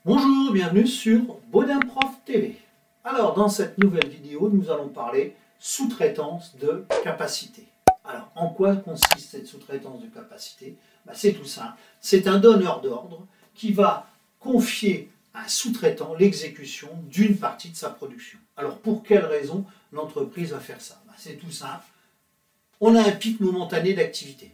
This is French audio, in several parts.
Bonjour, bienvenue sur Baudin Prof TV. Alors, dans cette nouvelle vidéo, nous allons parler sous-traitance de capacité. Alors, en quoi consiste cette sous-traitance de capacité? C'est tout simple. C'est un donneur d'ordre qui va confier à un sous-traitant l'exécution d'une partie de sa production. Alors, pour quelle raison l'entreprise va faire ça? C'est tout simple. On a un pic momentané d'activité.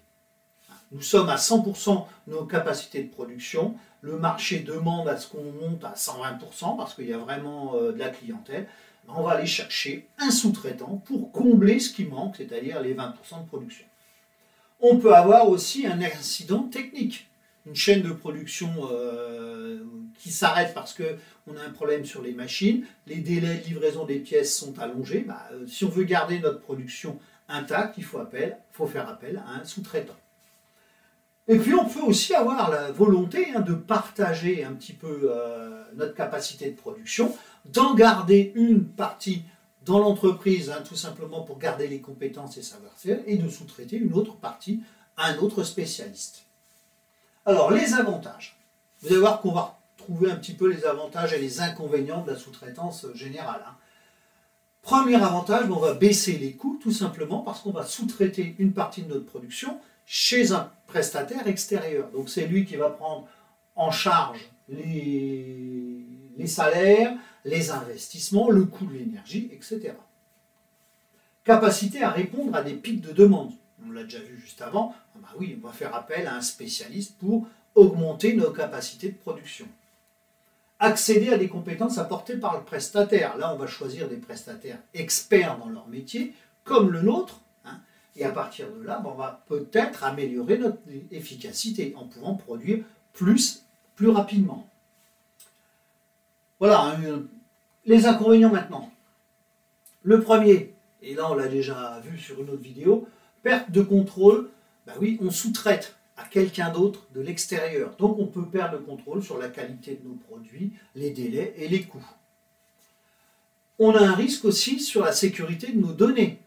Nous sommes à 100% de nos capacités de production. Le marché demande à ce qu'on monte à 120% parce qu'il y a vraiment de la clientèle. On va aller chercher un sous-traitant pour combler ce qui manque, c'est-à-dire les 20% de production. On peut avoir aussi un incident technique. Une chaîne de production qui s'arrête parce qu'on a un problème sur les machines. Les délais de livraison des pièces sont allongés. Si on veut garder notre production intacte, il faut faire appel à un sous-traitant. Et puis on peut aussi avoir la volonté de partager un petit peu notre capacité de production, d'en garder une partie dans l'entreprise, tout simplement pour garder les compétences et savoir-faire, et de sous-traiter une autre partie à un autre spécialiste. Alors les avantages. Vous allez voir qu'on va retrouver un petit peu les avantages et les inconvénients de la sous-traitance générale. Premier avantage, on va baisser les coûts tout simplement parce qu'on va sous-traiter une partie de notre production chez un prestataire extérieur. Donc c'est lui qui va prendre en charge les salaires, les investissements, le coût de l'énergie, etc. Capacité à répondre à des pics de demande. On l'a déjà vu juste avant. Oui, on va faire appel à un spécialiste pour augmenter nos capacités de production. Accéder à des compétences apportées par le prestataire. Là, on va choisir des prestataires experts dans leur métier, comme le nôtre. Et à partir de là, on va peut-être améliorer notre efficacité en pouvant produire plus rapidement. Voilà, les inconvénients maintenant. Le premier, et là on l'a déjà vu sur une autre vidéo, perte de contrôle. Oui, on sous-traite à quelqu'un d'autre de l'extérieur. Donc on peut perdre le contrôle sur la qualité de nos produits, les délais et les coûts. On a un risque aussi sur la sécurité de nos données.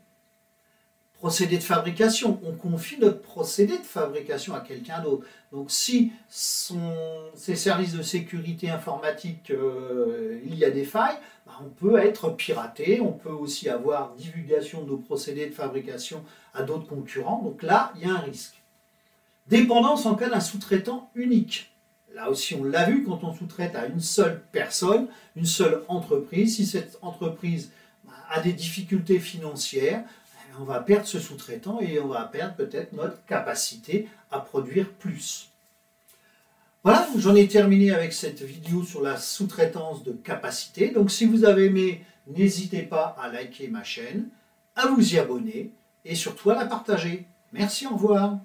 Procédé de fabrication, on confie notre procédé de fabrication à quelqu'un d'autre. Donc si ces services de sécurité informatique, il y a des failles, on peut être piraté, on peut aussi avoir divulgation de nos procédés de fabrication à d'autres concurrents. Donc là, il y a un risque. Dépendance en cas d'un sous-traitant unique. Là aussi, on l'a vu, quand on sous-traite à une seule personne, une seule entreprise, si cette entreprise a des difficultés financières, on va perdre ce sous-traitant et on va perdre peut-être notre capacité à produire plus. Voilà, j'en ai terminé avec cette vidéo sur la sous-traitance de capacité. Donc si vous avez aimé, n'hésitez pas à liker ma chaîne, à vous y abonner et surtout à la partager. Merci, au revoir.